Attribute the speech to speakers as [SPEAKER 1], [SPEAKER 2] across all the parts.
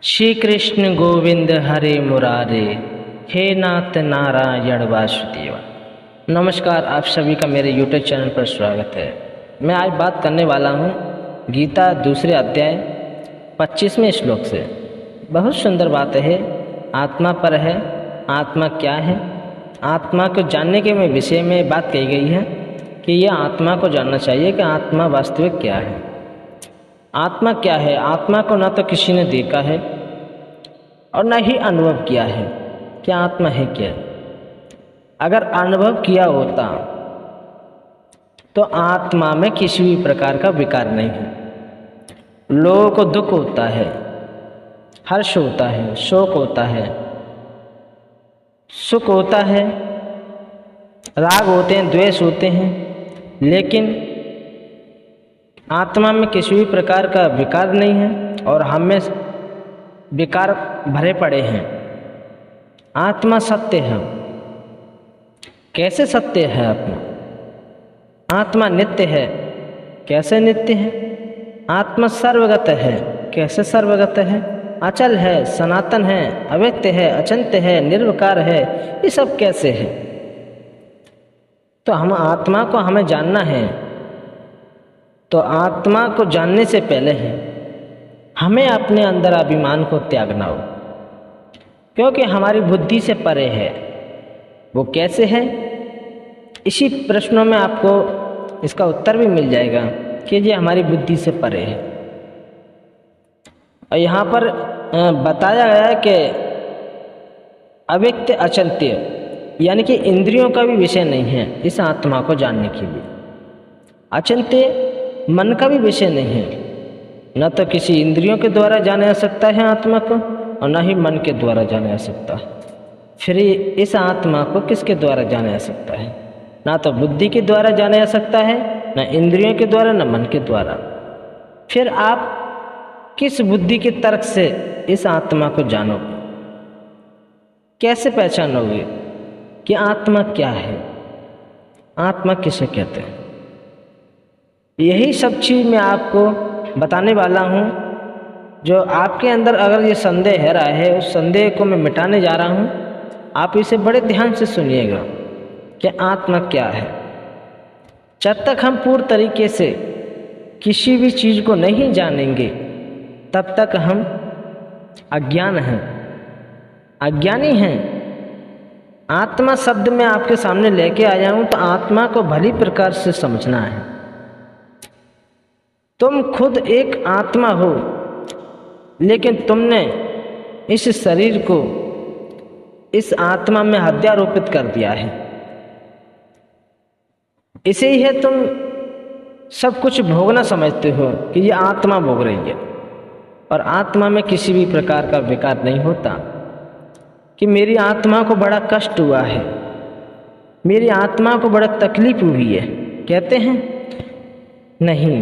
[SPEAKER 1] श्री कृष्ण गोविंद हरे मुरारे, हे नाथ नारायण वासुदेवा। नमस्कार, आप सभी का मेरे यूट्यूब चैनल पर स्वागत है। मैं आज बात करने वाला हूँ गीता दूसरे अध्याय 25वें श्लोक से। बहुत सुंदर बात है, आत्मा पर है। आत्मा क्या है? आत्मा को जानने के विषय में बात कही गई है कि यह आत्मा को जानना चाहिए कि आत्मा वास्तविक क्या है। आत्मा क्या है? आत्मा को ना तो किसी ने देखा है और न ही अनुभव किया है कि आत्मा है क्या। अगर अनुभव किया होता तो आत्मा में किसी भी प्रकार का विकार नहीं है। लोगों को दुख होता है, हर्ष होता है, शोक होता है, सुख होता है, राग होते हैं, द्वेष होते हैं, लेकिन आत्मा में किसी भी प्रकार का विकार नहीं है और हम में विकार भरे पड़े हैं। आत्मा सत्य है। कैसे सत्य है आत्मा? आत्मा नित्य है। कैसे नित्य है? आत्मा सर्वगत है। कैसे सर्वगत है? अचल है, सनातन है, अव्यक्त है, अचिंत्य है, निर्विकार है। ये सब कैसे है? तो हम आत्मा को हमें जानना है। तो आत्मा को जानने से पहले है हमें अपने अंदर अभिमान को त्यागना हो, क्योंकि हमारी बुद्धि से परे है। वो कैसे है? इसी प्रश्नों में आपको इसका उत्तर भी मिल जाएगा कि ये हमारी बुद्धि से परे है। और यहाँ पर बताया गया है कि अव्यक्त अचिंत्य, यानी कि इंद्रियों का भी विषय नहीं है इस आत्मा को जानने के लिए। अचिंत्य मन का भी विषय नहीं है। न तो किसी इंद्रियों के द्वारा जाना जा सकता है आत्मा को और न ही मन के द्वारा जाना जा सकता है। फिर इस आत्मा को किसके द्वारा जाना जा सकता है? ना तो बुद्धि के द्वारा जाना जा सकता है, न इंद्रियों के द्वारा, न मन के द्वारा। फिर आप किस बुद्धि के तर्क से इस आत्मा को जानोगे? कैसे पहचानोगे कि आत्मा क्या है? आत्मा किसे कहते हैं? यही सब चीज़ मैं आपको बताने वाला हूँ। जो आपके अंदर अगर ये संदेह है रहा है, उस संदेह को मैं मिटाने जा रहा हूँ। आप इसे बड़े ध्यान से सुनिएगा कि आत्मा क्या है। जब तक हम पूर्ण तरीके से किसी भी चीज़ को नहीं जानेंगे तब तक हम अज्ञान हैं, अज्ञानी हैं। आत्मा शब्द मैं आपके सामने लेके आया हूँ तो आत्मा को भली प्रकार से समझना है। तुम खुद एक आत्मा हो, लेकिन तुमने इस शरीर को इस आत्मा में अध्यारोपित कर दिया है। इसे ही है तुम सब कुछ भोगना समझते हो कि ये आत्मा भोग रही है। और आत्मा में किसी भी प्रकार का विकार नहीं होता कि मेरी आत्मा को बड़ा कष्ट हुआ है, मेरी आत्मा को बड़ा तकलीफ हुई है। कहते हैं नहीं,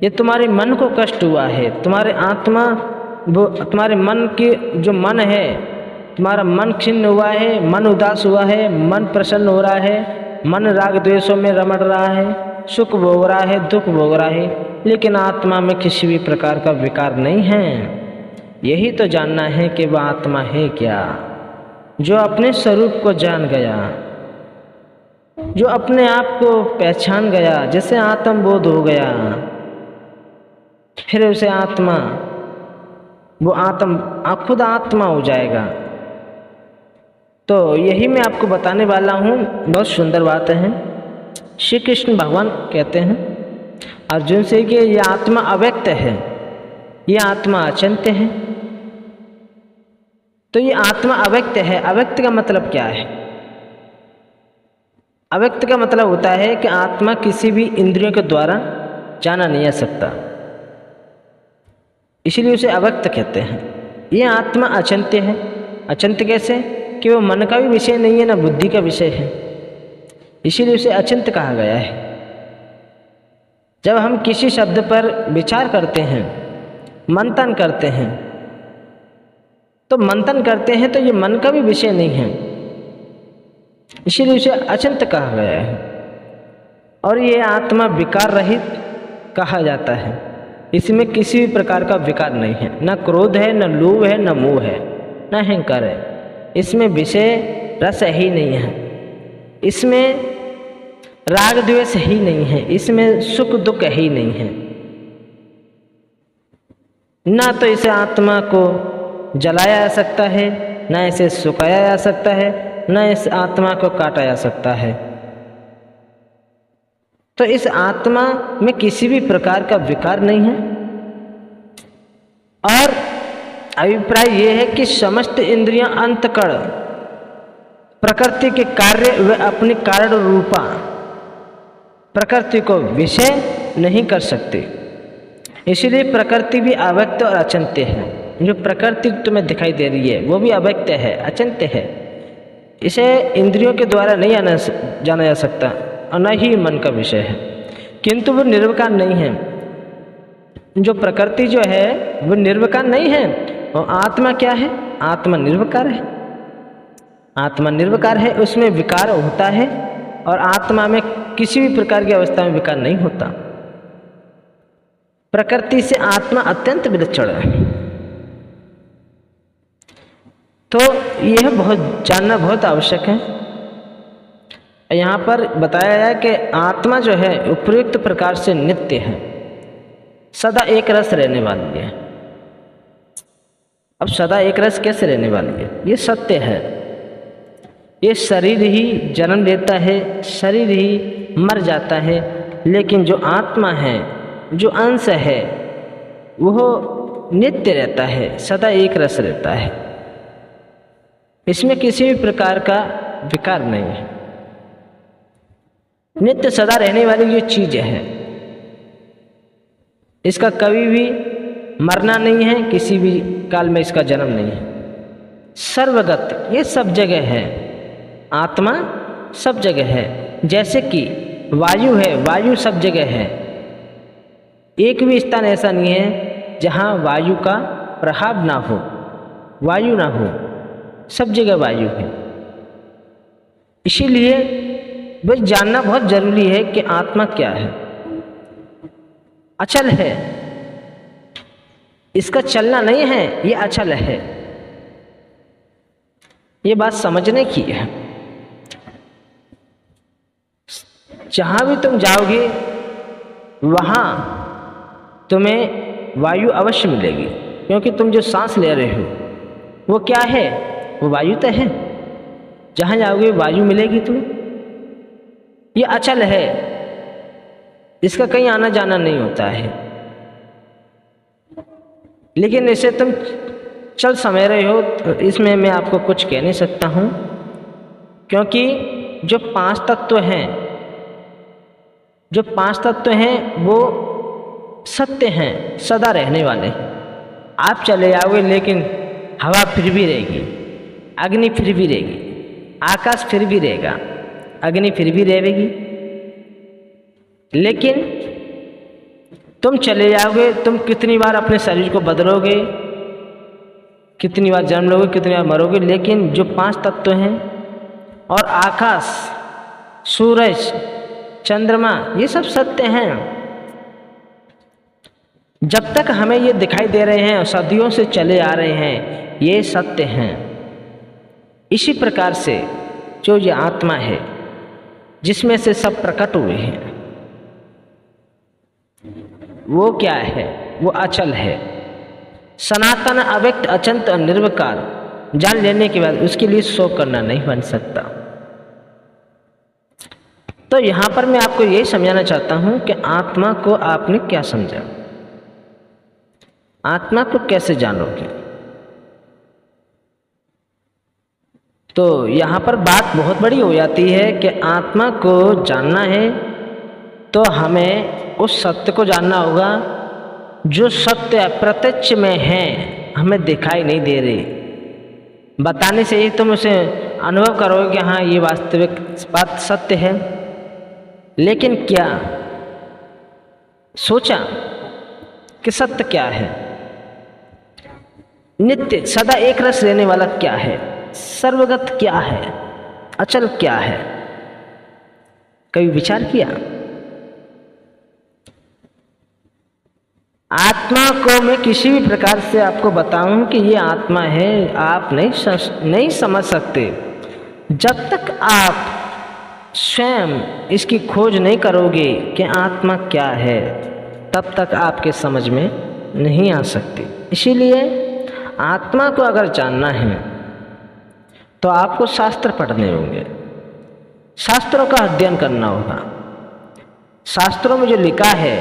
[SPEAKER 1] ये तुम्हारे मन को कष्ट हुआ है। तुम्हारे आत्मा, वो तुम्हारे मन के जो मन है, तुम्हारा मन खिन्न हुआ है, मन उदास हुआ है, मन प्रसन्न हो रहा है, मन राग द्वेषों में रमड़ रहा है, सुख भोग रहा है, दुख भोग रहा है, लेकिन आत्मा में किसी भी प्रकार का विकार नहीं है। यही तो जानना है कि वह आत्मा है क्या। जो अपने स्वरूप को जान गया, जो अपने आप को पहचान गया, जैसे आत्मबोध हो गया, फिर उसे आत्मा, वो खुद आत्मा हो जाएगा। तो यही मैं आपको बताने वाला हूँ। बहुत सुंदर बात है। श्री कृष्ण भगवान कहते हैं अर्जुन से कि यह आत्मा अव्यक्त है, यह आत्मा अचिंत्य है। तो ये आत्मा अव्यक्त है। अव्यक्त का मतलब क्या है? अव्यक्त का मतलब होता है कि आत्मा किसी भी इंद्रियों के द्वारा जाना नहीं जा सकता, इसीलिए उसे अव्यक्त कहते हैं। यह आत्मा अचिंत्य है। अचिंत्य कैसे? कि वो मन का भी विषय नहीं है, ना बुद्धि का विषय है, इसीलिए उसे अचिंत्य कहा गया है। जब हम किसी शब्द पर विचार करते हैं, मंथन करते हैं, तो मंथन करते हैं तो ये मन का भी विषय नहीं है, इसीलिए उसे अचिंत्य कहा गया है। और ये आत्मा विकार रहित कहा जाता है। इसमें किसी भी प्रकार का विकार नहीं है, न क्रोध है, न लोभ है, न मोह है, न अहंकार है। इसमें विषय रस ही नहीं है, इसमें राग द्वेष ही नहीं है, इसमें सुख दुख ही नहीं है। ना तो इसे आत्मा को जलाया जा सकता है, ना इसे सुखाया जा सकता है, ना इस आत्मा को काटा जा सकता है। तो इस आत्मा में किसी भी प्रकार का विकार नहीं है। और अभिप्राय यह है कि समस्त इंद्रियां अंतकण प्रकृति के कार्य व अपनी कारण रूपा प्रकृति को विषय नहीं कर सकते। इसलिए प्रकृति भी अव्यक्त और अचिंत्य है। जो प्रकृति तुम्हें दिखाई दे रही है वो भी अव्यक्त है, अचिंत्य है। इसे इंद्रियों के द्वारा नहीं जाना जा सकता और न ही मन का विषय है, किंतु वो निर्विकार नहीं है। जो प्रकृति जो है वो निर्विकार नहीं है, और आत्मा क्या है? आत्मा निर्विकार है। आत्मा निर्विकार है, उसमें विकार होता है, और आत्मा में किसी भी प्रकार की अवस्था में विकार नहीं होता। प्रकृति से आत्मा अत्यंत विलक्षण है। तो यह बहुत जानना बहुत आवश्यक है। यहाँ पर बताया गया कि आत्मा जो है उपयुक्त प्रकार से नित्य है, सदा एक रस रहने वाली है। अब सदा एक रस कैसे रहने वाली है? ये सत्य है। ये शरीर ही जन्म लेता है, शरीर ही मर जाता है, लेकिन जो आत्मा है, जो अंश है, वह नित्य रहता है, सदा एक रस रहता है। इसमें किसी भी प्रकार का विकार नहीं है। नित्य सदा रहने वाली ये चीज है, इसका कभी भी मरना नहीं है, किसी भी काल में इसका जन्म नहीं है। सर्वगत, ये सब जगह है। आत्मा सब जगह है। जैसे कि वायु है, वायु सब जगह है। एक भी स्थान ऐसा नहीं है जहाँ वायु का प्रभाव ना हो, वायु ना हो, सब जगह वायु है। इसीलिए बस जानना बहुत जरूरी है कि आत्मा क्या है। अचल है, इसका चलना नहीं है, ये अचल है। ये बात समझने की है। जहां भी तुम जाओगे वहां तुम्हें वायु अवश्य मिलेगी, क्योंकि तुम जो सांस ले रहे हो वो क्या है? वो वायु तो है। जहां जाओगे वायु मिलेगी तुम्हें। ये अचल है, इसका कहीं आना जाना नहीं होता है। लेकिन इसे तुम चल समझ रहे हो, तो इसमें मैं आपको कुछ कह नहीं सकता हूं, क्योंकि जो पांच तत्व हैं, जो पांच तत्व हैं वो सत्य हैं, सदा रहने वाले हैं। आप चले जाओगे लेकिन हवा फिर भी रहेगी, अग्नि फिर भी रहेगी, आकाश फिर भी रहेगा, अग्नि फिर भी रहेगी। लेकिन तुम चले जाओगे, तुम कितनी बार अपने शरीर को बदलोगे, कितनी बार जन्म लोगे, कितनी बार मरोगे, लेकिन जो पांच तत्व हैं और आकाश, सूरज, चंद्रमा, ये सब सत्य हैं। जब तक हमें ये दिखाई दे रहे हैं, सदियों से चले आ रहे हैं, ये सत्य हैं। इसी प्रकार से जो ये आत्मा है जिसमें से सब प्रकट हुए हैं, वो क्या है? वो अचल है, सनातन, अव्यक्त, अचिंत्य और निर्विकार। जान लेने के बाद उसके लिए शोक करना नहीं बन सकता। तो यहां पर मैं आपको यही समझाना चाहता हूं कि आत्मा को आपने क्या समझा, आत्मा को कैसे जानोगे। तो यहां पर बात बहुत बड़ी हो जाती है कि आत्मा को जानना है तो हमें उस सत्य को जानना होगा जो सत्य प्रत्यक्ष में है, हमें दिखाई नहीं दे रही। बताने से ही तुम उसे अनुभव करोगे कि हाँ ये वास्तविक बात सत्य है। लेकिन क्या सोचा कि सत्य क्या है? नित्य सदा एक रस रहने वाला क्या है? सर्वगत क्या है? अचल क्या है? कभी विचार किया? आत्मा को मैं किसी भी प्रकार से आपको बताऊं कि ये आत्मा है, आप नहीं समझ सकते जब तक आप स्वयं इसकी खोज नहीं करोगे कि आत्मा क्या है, तब तक आपके समझ में नहीं आ सकती। इसीलिए आत्मा को अगर जानना है तो आपको शास्त्र पढ़ने होंगे, शास्त्रों का अध्ययन करना होगा। शास्त्रों में जो लिखा है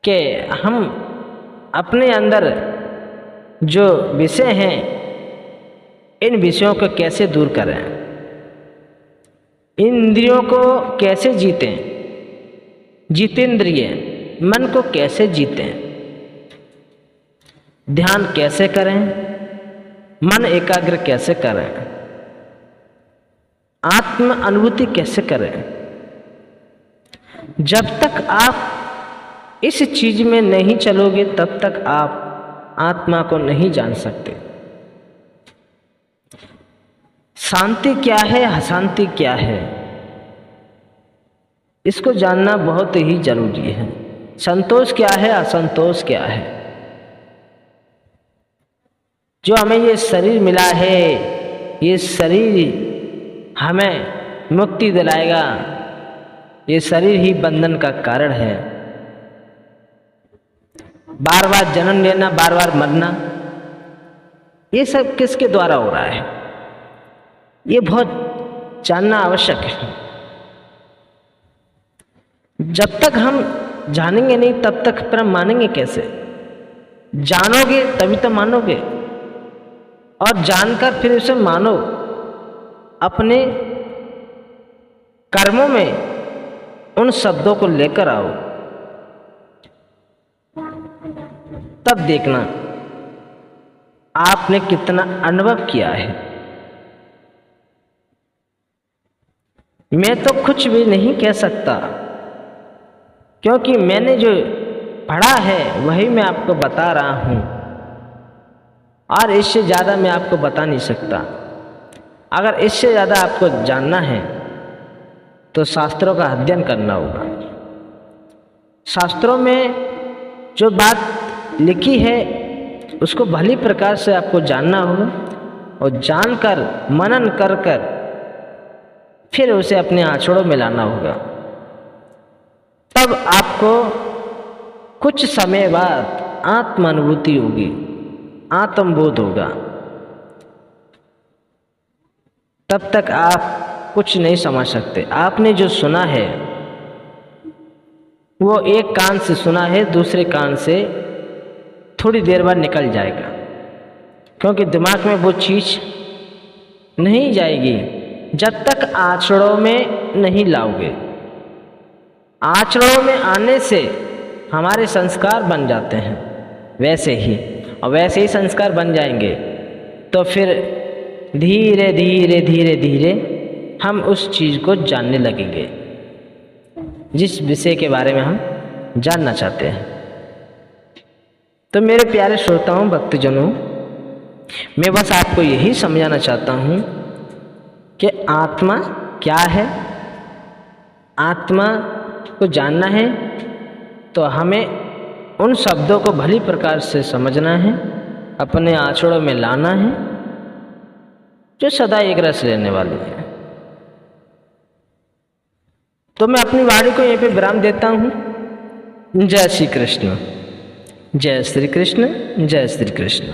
[SPEAKER 1] कि हम अपने अंदर जो विषय हैं, इन विषयों को कैसे दूर करें, इंद्रियों को कैसे जीतें, जितेंद्रिय मन को कैसे जीतें, ध्यान कैसे करें, मन एकाग्र कैसे करें, आत्म अनुभूति कैसे करें। जब तक आप इस चीज में नहीं चलोगे तब तक आप आत्मा को नहीं जान सकते। शांति क्या है, अशांति क्या है, इसको जानना बहुत ही जरूरी है। संतोष क्या है, असंतोष क्या है। जो हमें ये शरीर मिला है, ये शरीर हमें मुक्ति दिलाएगा, ये शरीर ही बंधन का कारण है। बार बार जन्म लेना, बार बार मरना, ये सब किसके द्वारा हो रहा है, ये बहुत जानना आवश्यक है। जब तक हम जानेंगे नहीं तब तक फिर हम मानेंगे कैसे। जानोगे तभी तो मानोगे, और जानकर फिर उसे मानो। अपने कर्मों में उन शब्दों को लेकर आओ, तब देखना आपने कितना अनुभव किया है। मैं तो कुछ भी नहीं कह सकता, क्योंकि मैंने जो पढ़ा है वही मैं आपको बता रहा हूँ, और इससे ज़्यादा मैं आपको बता नहीं सकता। अगर इससे ज़्यादा आपको जानना है तो शास्त्रों का अध्ययन करना होगा। शास्त्रों में जो बात लिखी है उसको भली प्रकार से आपको जानना होगा, और जानकर मनन कर कर फिर उसे अपने आचरणों में लाना होगा। तब आपको कुछ समय बाद आत्मानुभूति होगी, आत्मबोध होगा। तब तक आप कुछ नहीं समझ सकते। आपने जो सुना है वो एक कान से सुना है, दूसरे कान से थोड़ी देर बाद निकल जाएगा, क्योंकि दिमाग में वो चीज़ नहीं जाएगी जब तक आचरणों में नहीं लाओगे। आचरणों में आने से हमारे संस्कार बन जाते हैं, वैसे ही, और वैसे ही संस्कार बन जाएंगे तो फिर धीरे धीरे धीरे धीरे हम उस चीज़ को जानने लगेंगे जिस विषय के बारे में हम जानना चाहते हैं। तो मेरे प्यारे श्रोताओं, भक्तजनों, मैं बस आपको यही समझाना चाहता हूँ कि आत्मा क्या है। आत्मा को जानना है तो हमें उन शब्दों को भली प्रकार से समझना है, अपने आचरणों में लाना है, जो सदा एक रस लेने वाली है। तो मैं अपनी वाणी को यहीं पे विराम देता हूँ। जय श्री कृष्ण, जय श्री कृष्ण, जय श्री कृष्ण।